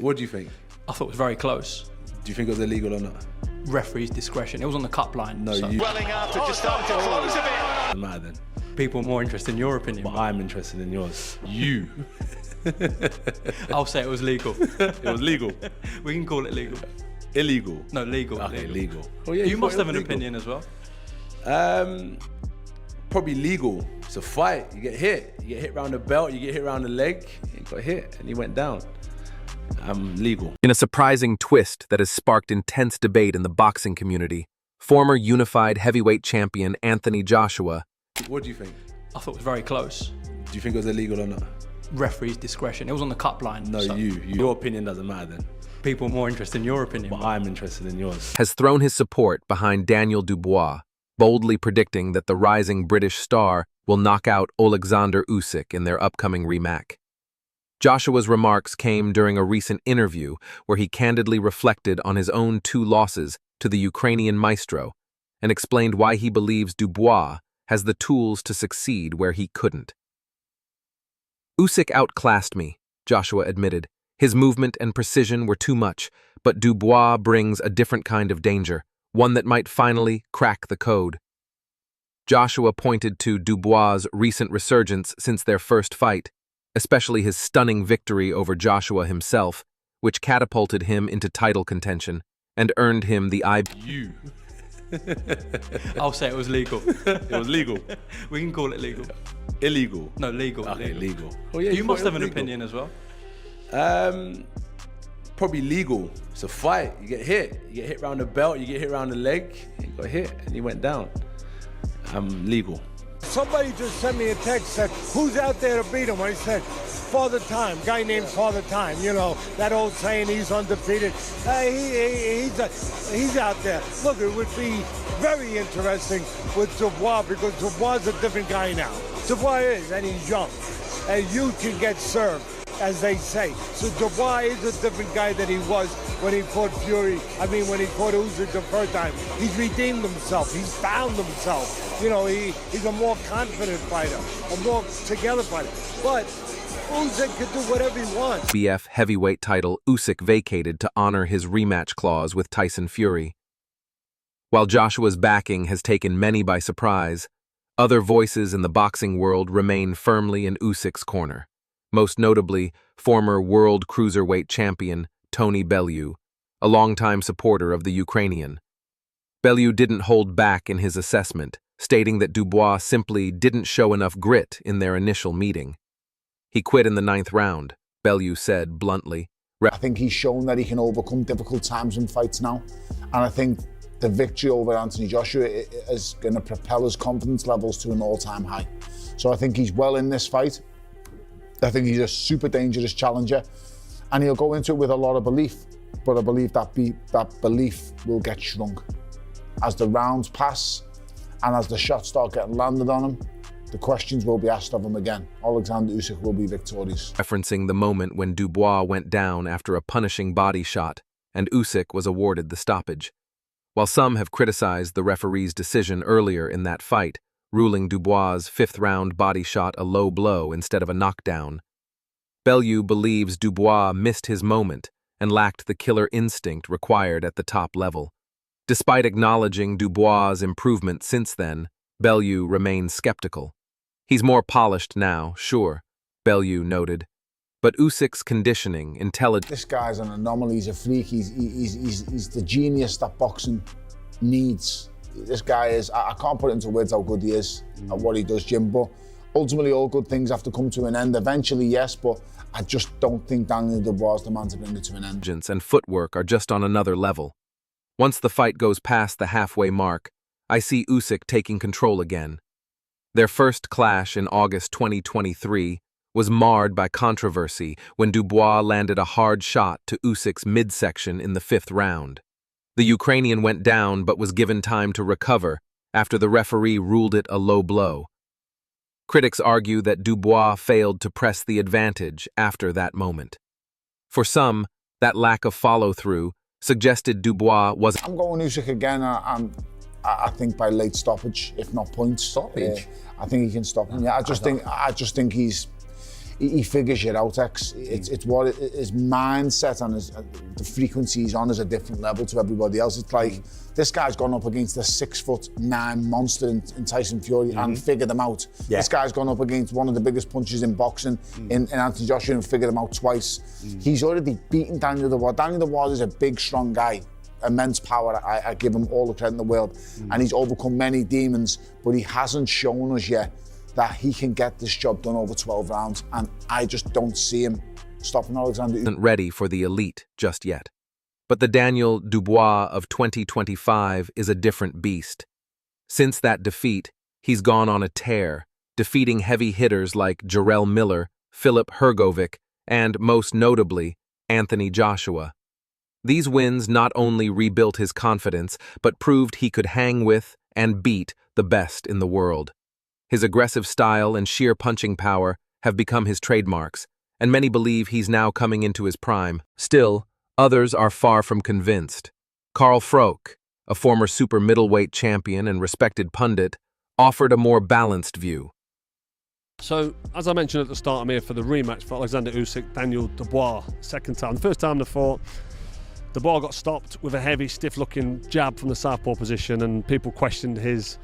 What do you think? I thought it was very close. Do you think it was illegal or not? Referee's discretion. It was on the cup line. No, so. you. Welling after just starting to close a bit. Doesn't matter then. People are more interested in your opinion. But I'm interested in yours. You. I'll say it was legal. It was legal. We can call it legal. Illegal. No, legal. Okay, legal. Oh yeah, you must have an opinion as well. Probably legal. It's a fight. You get hit. You get hit around the belt. You get hit around the leg. You got hit and he went down. Legal. In a surprising twist that has sparked intense debate in the boxing community, former unified heavyweight champion Anthony Joshua. What do you think? I thought it was very close. Do you think it was illegal or not? Referee's discretion. It was on the cup line. No, so. Your opinion doesn't matter then. People are more interested in your opinion. But I'm interested in yours. Has thrown his support behind Daniel Dubois, boldly predicting that the rising British star will knock out Oleksandr Usyk in their upcoming rematch. Joshua's remarks came during a recent interview where he candidly reflected on his own 2 losses to the Ukrainian maestro and explained why he believes Dubois has the tools to succeed where he couldn't. Usyk outclassed me, Joshua admitted. His movement and precision were too much, but Dubois brings a different kind of danger, one that might finally crack the code. Joshua pointed to Dubois' recent resurgence since their first fight, especially his stunning victory over Joshua himself, which catapulted him into title contention and earned him the You. I'll say it was legal. It was legal. We can call it legal. Illegal. No, legal. Okay, legal. Oh yeah, you must have an opinion as well. Probably legal. It's a fight. You get hit. You get hit around the belt. You get hit around the leg. You got hit and he went down. Legal. Somebody just sent me a text said, who's out there to beat him? I said, Father Time, guy named Father Time. You know, that old saying, he's undefeated. He's out there. Look, it would be very interesting with Dubois because Dubois is a different guy now. Dubois is, and he's young. And you can get served, as they say. So Dubois is a different guy than he was when he fought when he fought Usyk the first time. He's redeemed himself. He's found himself. You know, he's a more confident fighter, a more together fighter. But Usyk can do whatever he wants. BF heavyweight title Usyk vacated to honor his rematch clause with Tyson Fury. While Joshua's backing has taken many by surprise, other voices in the boxing world remain firmly in Usyk's corner. Most notably, former world cruiserweight champion Tony Bellew, a longtime supporter of the Ukrainian. Bellew didn't hold back in his assessment, stating that Dubois simply didn't show enough grit in their initial meeting. He quit in the 9th round, Bellew said bluntly. I think he's shown that he can overcome difficult times in fights now, and I think the victory over Anthony Joshua is going to propel his confidence levels to an all-time high. So I think he's well in this fight. I think he's a super dangerous challenger, and he'll go into it with a lot of belief, but I believe that belief will get shrunk. As the rounds pass, and as the shots start getting landed on him, the questions will be asked of him again. Oleksandr Usyk will be victorious. Referencing the moment when Dubois went down after a punishing body shot, and Usyk was awarded the stoppage. While some have criticized the referee's decision earlier in that fight, ruling Dubois' 5th-round body shot a low blow instead of a knockdown, Bellew believes Dubois missed his moment and lacked the killer instinct required at the top level. Despite acknowledging Dubois' improvement since then, Bellew remains skeptical. He's more polished now, sure, Bellew noted, but Usyk's conditioning, intelligence... This guy's an anomaly, he's a freak, he's the genius that boxing needs. This guy is, I can't put it into words how good he is at what he does, Jim, but ultimately all good things have to come to an end. Eventually, yes, but I just don't think Daniel Dubois is the man to bring it to an end. And footwork are just on another level. Once the fight goes past the halfway mark, I see Usyk taking control again. Their first clash in August 2023 was marred by controversy when Dubois landed a hard shot to Usyk's midsection in the 5th round. The Ukrainian went down but was given time to recover after the referee ruled it a low blow. Critics argue that Dubois failed to press the advantage after that moment. For some, that lack of follow-through suggested Dubois was... I'm going Usyk again, and I think by late stoppage, if not points. Stoppage? I think he can stop him. Yeah, I just think he figures you out, X. It's what his mindset and the frequency he's on is a different level to everybody else. It's like, this guy's gone up against a 6'9" monster in Tyson Fury and figured them out. Yeah. This guy's gone up against one of the biggest punchers in boxing in Anthony Joshua and figured them out twice. He's already beaten Daniel Dubois. Daniel Dubois is a big, strong guy. Immense power. I give him all the credit in the world. And he's overcome many demons, but he hasn't shown us yet that he can get this job done over 12 rounds. And I just don't see him stopping Oleksandr. Isn't ready for the elite just yet. But the Daniel Dubois of 2025 is a different beast. Since that defeat, he's gone on a tear, defeating heavy hitters like Jarrell Miller, Filip Hrgović, and, most notably, Anthony Joshua. These wins not only rebuilt his confidence, but proved he could hang with and beat the best in the world. His aggressive style and sheer punching power have become his trademarks, and many believe he's now coming into his prime. Still, others are far from convinced. Carl Froch, a former super middleweight champion and respected pundit, offered a more balanced view. So, as I mentioned at the start, I'm here for the rematch for Oleksandr Usyk, Daniel Dubois, second time. The first time they fought, Dubois got stopped with a heavy, stiff-looking jab from the southpaw position, and people questioned his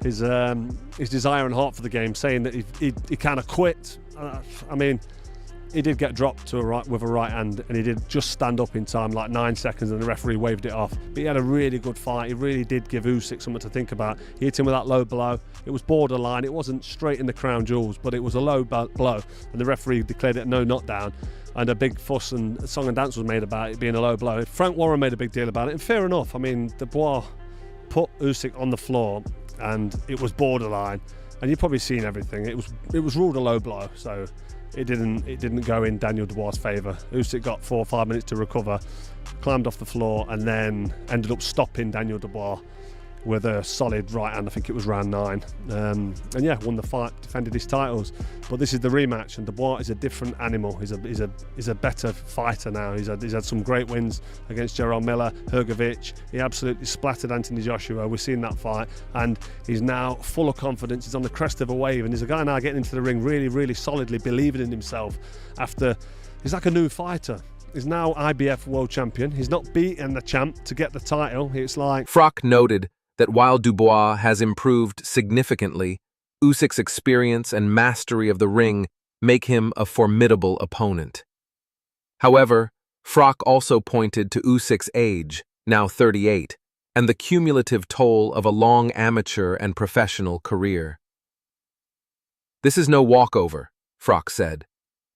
desire and heart for the game, saying that he kind of quit. I mean, he did get dropped with a right hand, and he did just stand up in time, like 9 seconds, and the referee waved it off. But he had a really good fight. He really did give Usyk something to think about. He hit him with that low blow. It was borderline. It wasn't straight in the crown jewels, but it was a low blow, and the referee declared it no knockdown. And a big fuss and song and dance was made about it being a low blow. Frank Warren made a big deal about it, and fair enough. I mean, Dubois put Usyk on the floor, and it was borderline. And you've probably seen everything. It was ruled a low blow, so it didn't go in Daniel Dubois' favour. Usyk got 4 or 5 minutes to recover, climbed off the floor, and then ended up stopping Daniel Dubois with a solid right hand. I think it was round 9, and yeah, won the fight, defended his titles. But this is the rematch, and Dubois is a different animal. He's a better fighter now. He's had some great wins against Jarrell Miller, Hrgović. He absolutely splattered Anthony Joshua. We've seen that fight, and he's now full of confidence. He's on the crest of a wave, and he's a guy now getting into the ring really, really solidly, believing in himself. He's like a new fighter. He's now IBF world champion. He's not beating the champ to get the title. It's like Froch noted that while Dubois has improved significantly, Usyk's experience and mastery of the ring make him a formidable opponent. However, Froch also pointed to Usyk's age, now 38, and the cumulative toll of a long amateur and professional career. "This is no walkover," Froch said.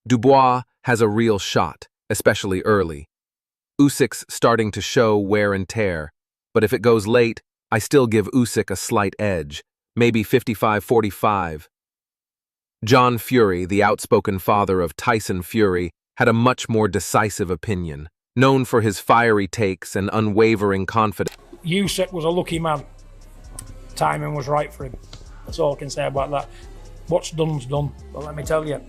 "Dubois has a real shot, especially early. Usyk's starting to show wear and tear, but if it goes late, I still give Usyk a slight edge, maybe 55-45. John Fury, the outspoken father of Tyson Fury, had a much more decisive opinion, known for his fiery takes and unwavering confidence. Usyk was a lucky man. Timing was right for him. That's all I can say about that. What's done's done, but let me tell you,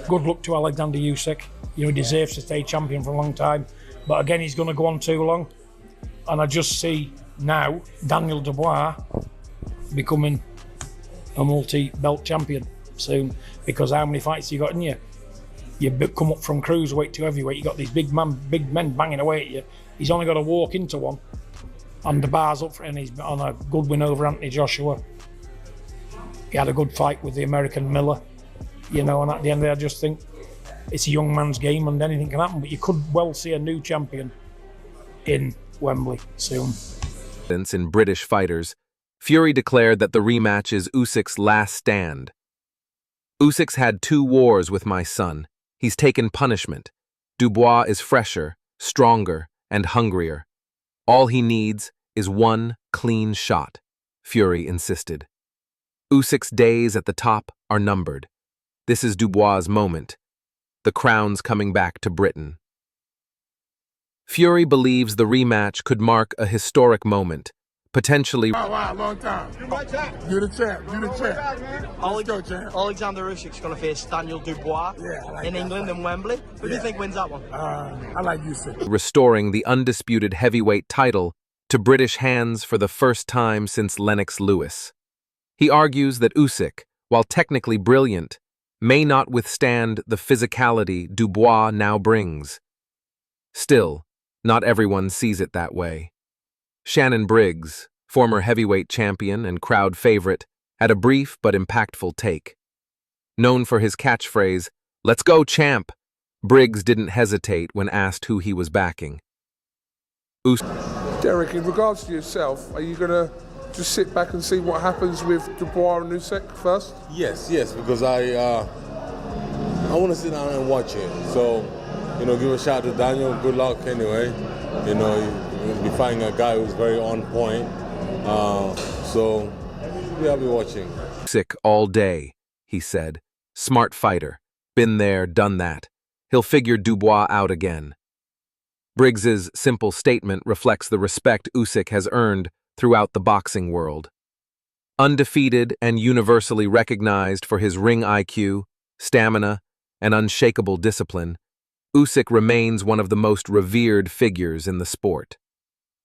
good luck to Oleksandr Usyk. He deserves to stay champion for a long time, but again, he's going to go on too long. And I just see now Daniel Dubois becoming a multi-belt champion soon, because how many fights you got in you? You come up from cruiserweight to heavyweight, you got these big men banging away at you. He's only got to walk into one, and the bar's up, and he's on a good win over Anthony Joshua. He had a good fight with the American Miller, and at the end of the day, I just think it's a young man's game and anything can happen, but you could well see a new champion in Wembley soon. In British fighters, Fury declared that the rematch is Usyk's last stand. "Usyk's had 2 wars with my son. He's taken punishment. Dubois is fresher, stronger, and hungrier. All he needs is one clean shot," Fury insisted. "Usyk's days at the top are numbered. This is Dubois' moment. The crown's coming back to Britain." Fury believes the rematch could mark a historic moment, potentially. Wow, long time. You the champ. Oleksandr Usyk's going to face Daniel Dubois in England and Wembley. Who do you think wins that one? I like Usyk. Restoring the undisputed heavyweight title to British hands for the first time since Lennox Lewis. He argues that Usyk, while technically brilliant, may not withstand the physicality Dubois now brings. Still, not everyone sees it that way. Shannon Briggs, former heavyweight champion and crowd favorite, had a brief but impactful take. Known for his catchphrase, "Let's go, champ," Briggs didn't hesitate when asked who he was backing. Derek, in regards to yourself, are you going to just sit back and see what happens with Dubois and Usyk first? Yes, because I want to sit down and watch it. So, give a shout out to Daniel. Good luck anyway. You're going to be fighting a guy who's very on point. So, I'll be watching. Usyk all day, he said. Smart fighter. Been there, done that. He'll figure Dubois out again. Briggs's simple statement reflects the respect Usyk has earned throughout the boxing world. Undefeated and universally recognized for his ring IQ, stamina, and unshakable discipline, Usyk remains one of the most revered figures in the sport.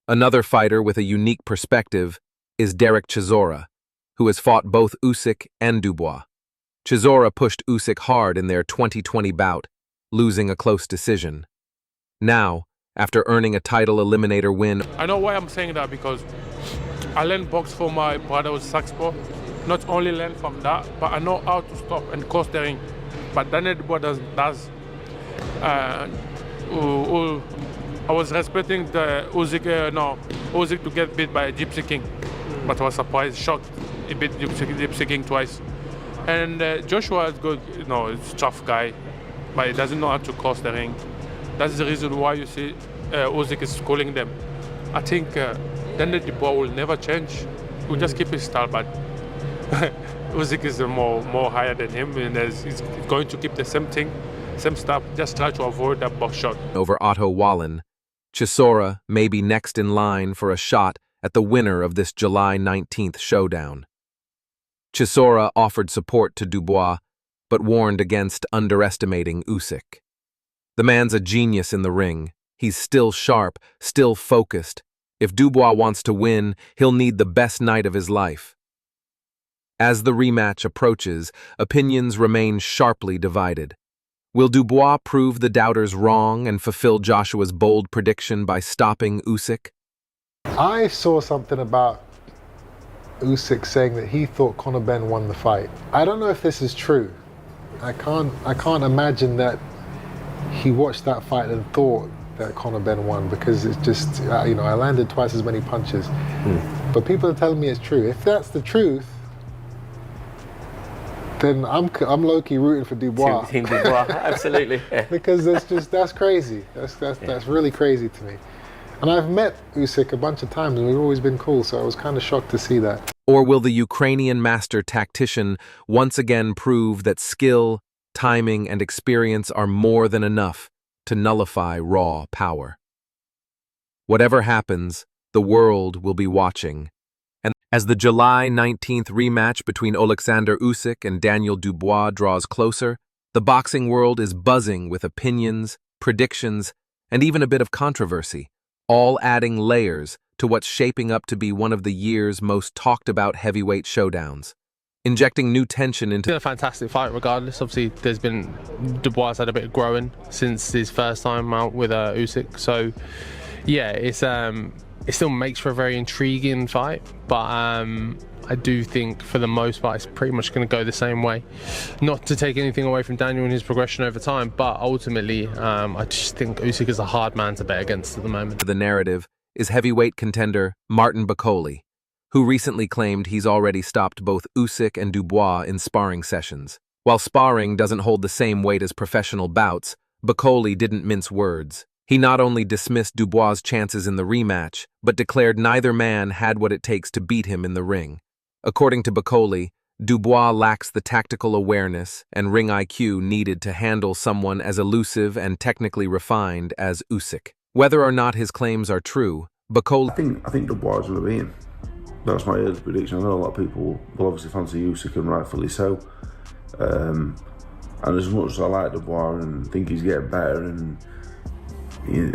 Another fighter with a unique perspective is Derek Chisora, who has fought both Usyk and Dubois. Chisora pushed Usyk hard in their 2020 bout, losing a close decision. Now, after earning a title eliminator win. I know why I'm saying that, because I learned box from my brother with Saxpo. Not only learn from that, but I know how to stop and cross the ring. But Daniel Dubois does. I was respecting the Usyk to get beat by Gypsy King, but I was surprised, shocked. He beat Gypsy King twice. And Joshua is good, it's a tough guy, but he doesn't know how to cross the ring. That's the reason why you see Usyk is schooling them. I think Daniel Dubois will never change. He'll just keep his style, but Usyk is more higher than him, and he's going to keep the same thing, same stuff, just try to avoid that box shot. Over Otto Wallen, Chisora may be next in line for a shot at the winner of this July 19th showdown. Chisora offered support to Dubois, but warned against underestimating Usyk. The man's a genius in the ring. He's still sharp, still focused. If Dubois wants to win, he'll need the best night of his life. As the rematch approaches, opinions remain sharply divided. Will Dubois prove the doubters wrong and fulfill Joshua's bold prediction by stopping Usyk? I saw something about Usyk saying that he thought Conor Benn won the fight. I don't know if this is true. I can't imagine that he watched that fight and thought that Conor Benn won, because it's just, I landed twice as many punches. But people are telling me it's true. If that's the truth, then I'm low-key rooting for Dubois. Team Dubois, absolutely. Because that's crazy. That's really crazy to me. And I've met Usyk a bunch of times and we've always been cool, so I was kind of shocked to see that. Or will the Ukrainian master tactician once again prove that skill, timing, and experience are more than enough to nullify raw power? Whatever happens, the world will be watching. And as the July 19th rematch between Oleksandr Usyk and Daniel Dubois draws closer, the boxing world is buzzing with opinions, predictions, and even a bit of controversy, all adding layers to what's shaping up to be one of the year's most talked about heavyweight showdowns, injecting new tension into... It's been a fantastic fight regardless. Obviously, Dubois had a bit of growing since his first time out with Usyk. So, yeah, it still makes for a very intriguing fight, but I do think for the most part it's pretty much going to go the same way. Not to take anything away from Daniel and his progression over time, but ultimately I just think Usyk is a hard man to bet against at the moment. The narrative is heavyweight contender Martin Bakole, who recently claimed he's already stopped both Usyk and Dubois in sparring sessions. While sparring doesn't hold the same weight as professional bouts, Bakole didn't mince words. He not only dismissed Dubois' chances in the rematch, but declared neither man had what it takes to beat him in the ring. According to Bakole, Dubois lacks the tactical awareness and ring IQ needed to handle someone as elusive and technically refined as Usyk. Whether or not his claims are true, Bakole... I think Dubois is going to win. That's my early prediction. I know a lot of people will obviously fancy Usyk, and rightfully so. And as much as I like Dubois and think he's getting better and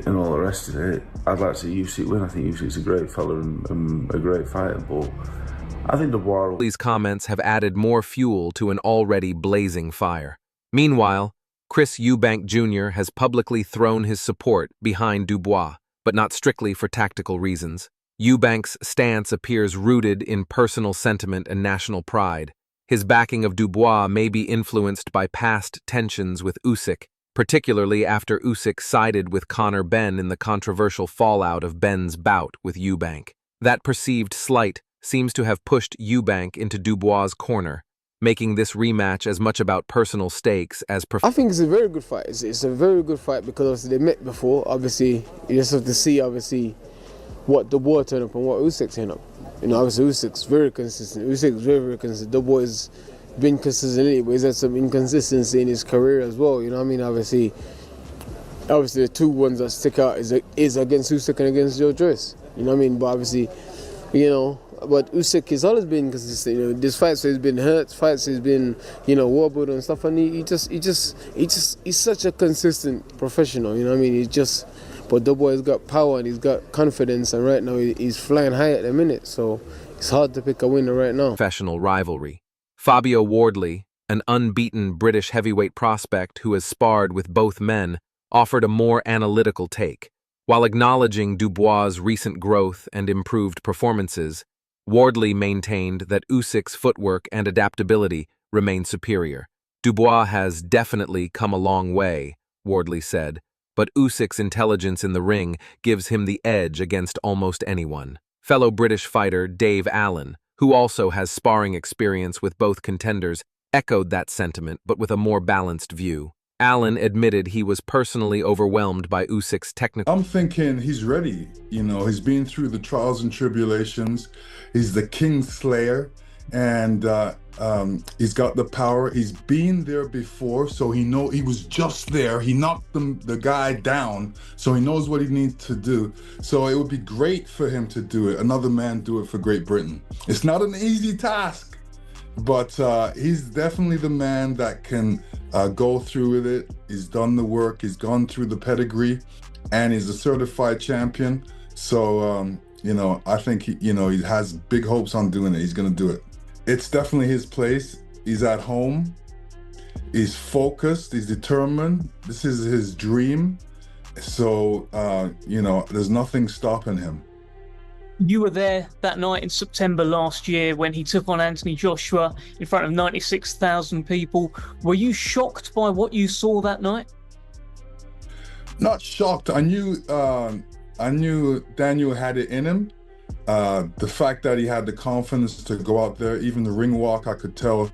all the rest of it, I'd like to see Usyk win. I think Usyk's a great fella and a great fighter, but I think Dubois... These comments have added more fuel to an already blazing fire. Meanwhile, Chris Eubank Jr. has publicly thrown his support behind Dubois, but not strictly for tactical reasons. Eubank's stance appears rooted in personal sentiment and national pride. His backing of Dubois may be influenced by past tensions with Usyk, particularly after Usyk sided with Conor Benn in the controversial fallout of Benn's bout with Eubank. That perceived slight seems to have pushed Eubank into Dubois' corner, making this rematch as much about personal stakes as I think it's a very good fight. It's a very good fight because obviously they met before. Obviously, you just have to see what Dubois turned up and what Usyk turned up. You know, obviously Usyk's very consistent. Usyk's very, very consistent. Dubois has been consistent, but he's had some inconsistency in his career as well. You know what I mean? Obviously the two ones that stick out is against Usyk and against Joe Joyce. You know what I mean? But obviously, but Usyk has always been consistent. You know, this fights he's been hurt, fights he's been, wobbled and stuff, and he's such a consistent professional. You know what I mean? But Dubois has got power and he's got confidence, and right now he's flying high at the minute. So it's hard to pick a winner right now. Professional rivalry. Fabio Wardley, an unbeaten British heavyweight prospect who has sparred with both men, offered a more analytical take. While acknowledging Dubois' recent growth and improved performances, Wardley maintained that Usyk's footwork and adaptability remain superior. Dubois has definitely come a long way, Wardley said, but Usyk's intelligence in the ring gives him the edge against almost anyone. Fellow British fighter Dave Allen, who also has sparring experience with both contenders, echoed that sentiment but with a more balanced view. Allen admitted he was personally overwhelmed by Usyk's technical... I'm thinking he's ready. You know, he's been through the trials and tribulations. He's the king slayer, and he's got the power. He's been there before, so he was just there. He knocked the guy down, so he knows what he needs to do. So it would be great for him to do it. Another man do it for Great Britain. It's not an easy task, but he's definitely the man that can go through with it. He's done the work, he's gone through the pedigree, and he's a certified champion. So, I think he has big hopes on doing it. He's gonna do it. It's definitely his place. He's at home. He's focused, he's determined. This is his dream. So, there's nothing stopping him. You were there that night in September last year when he took on Anthony Joshua in front of 96,000 people. Were you shocked by what you saw that night? Not shocked. I knew Daniel had it in him. The fact that he had the confidence to go out there, even the ring walk, I could tell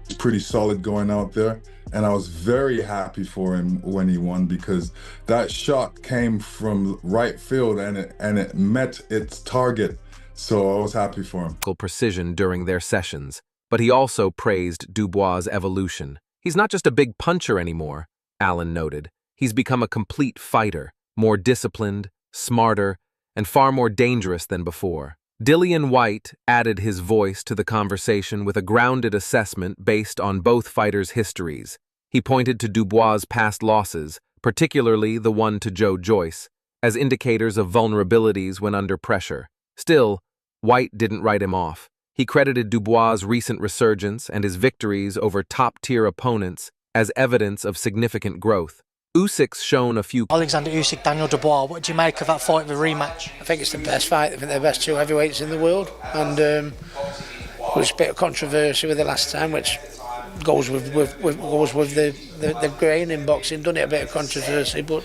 he's pretty solid going out there. And I was very happy for him when he won, because that shot came from right field and it met its target. So I was happy for him. Precision during their sessions, but he also praised Dubois' evolution. He's not just a big puncher anymore, Allen noted. He's become a complete fighter, more disciplined, smarter, and far more dangerous than before. Dillian Whyte added his voice to the conversation with a grounded assessment based on both fighters' histories. He pointed to Dubois' past losses, particularly the one to Joe Joyce, as indicators of vulnerabilities when under pressure. Still, Whyte didn't write him off. He credited Dubois' recent resurgence and his victories over top-tier opponents as evidence of significant growth. Usyk's shown a few... Oleksandr Usyk, Daniel Dubois, what do you make of that fight, the rematch? I think it's the best fight. I think they're the best two heavyweights in the world. And there was a bit of controversy with the last time, which goes with the grain in boxing, doesn't it? A bit of controversy, but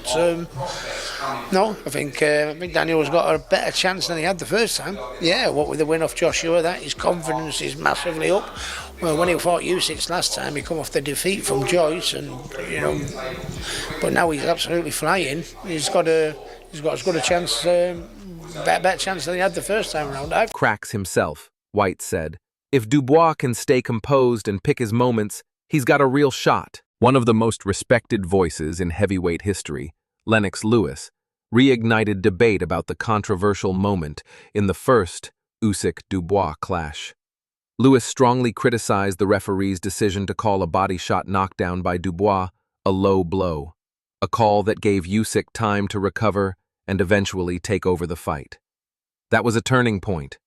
no, I think Daniel's got a better chance than he had the first time. Yeah, what with the win off Joshua, his confidence is massively up. Well, when he fought Usyk last time, he come off the defeat from Joyce, and but now he's absolutely flying. He's got as good a chance, better chance than he had the first time around. Cracks himself, Whyte said. If Dubois can stay composed and pick his moments, he's got a real shot. One of the most respected voices in heavyweight history, Lennox Lewis, reignited debate about the controversial moment in the first Usyk-Dubois clash. Lewis strongly criticized the referee's decision to call a body shot knockdown by Dubois a low blow, a call that gave Usyk time to recover and eventually take over the fight. That was a turning point,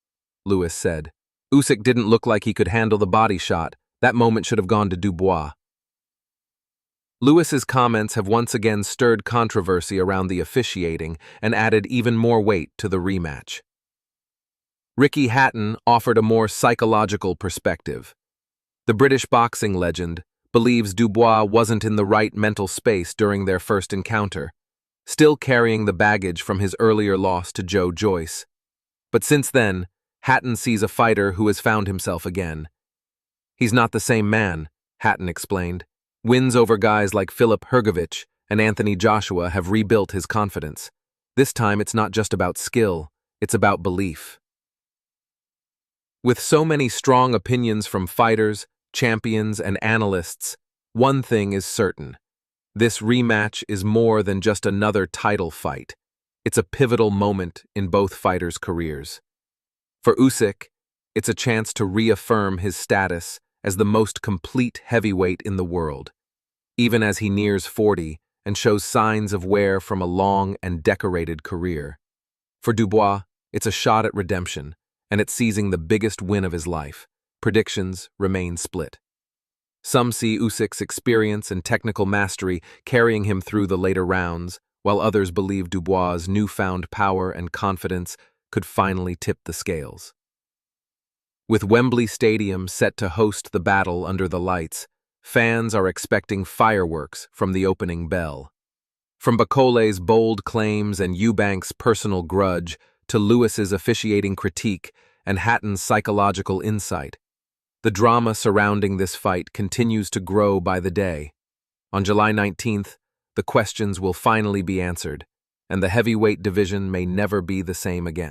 Lewis said. Usyk didn't look like he could handle the body shot. That moment should have gone to Dubois. Lewis's comments have once again stirred controversy around the officiating and added even more weight to the rematch. Ricky Hatton offered a more psychological perspective. The British boxing legend believes Dubois wasn't in the right mental space during their first encounter, still carrying the baggage from his earlier loss to Joe Joyce. But since then, Hatton sees a fighter who has found himself again. He's not the same man, Hatton explained. Wins over guys like Filip Hrgović and Anthony Joshua have rebuilt his confidence. This time it's not just about skill, it's about belief. With so many strong opinions from fighters, champions, and analysts, one thing is certain. This rematch is more than just another title fight. It's a pivotal moment in both fighters' careers. For Usyk, it's a chance to reaffirm his status as the most complete heavyweight in the world, even as he nears 40 and shows signs of wear from a long and decorated career. For Dubois, it's a shot at redemption, and it's seizing the biggest win of his life. Predictions remain split. Some see Usyk's experience and technical mastery carrying him through the later rounds, while others believe Dubois' newfound power and confidence could finally tip the scales. With Wembley Stadium set to host the battle under the lights, fans are expecting fireworks from the opening bell. From Bakole's bold claims and Eubank's personal grudge to Lewis's officiating critique and Hatton's psychological insight, the drama surrounding this fight continues to grow by the day. On July 19th, the questions will finally be answered, and the heavyweight division may never be the same again.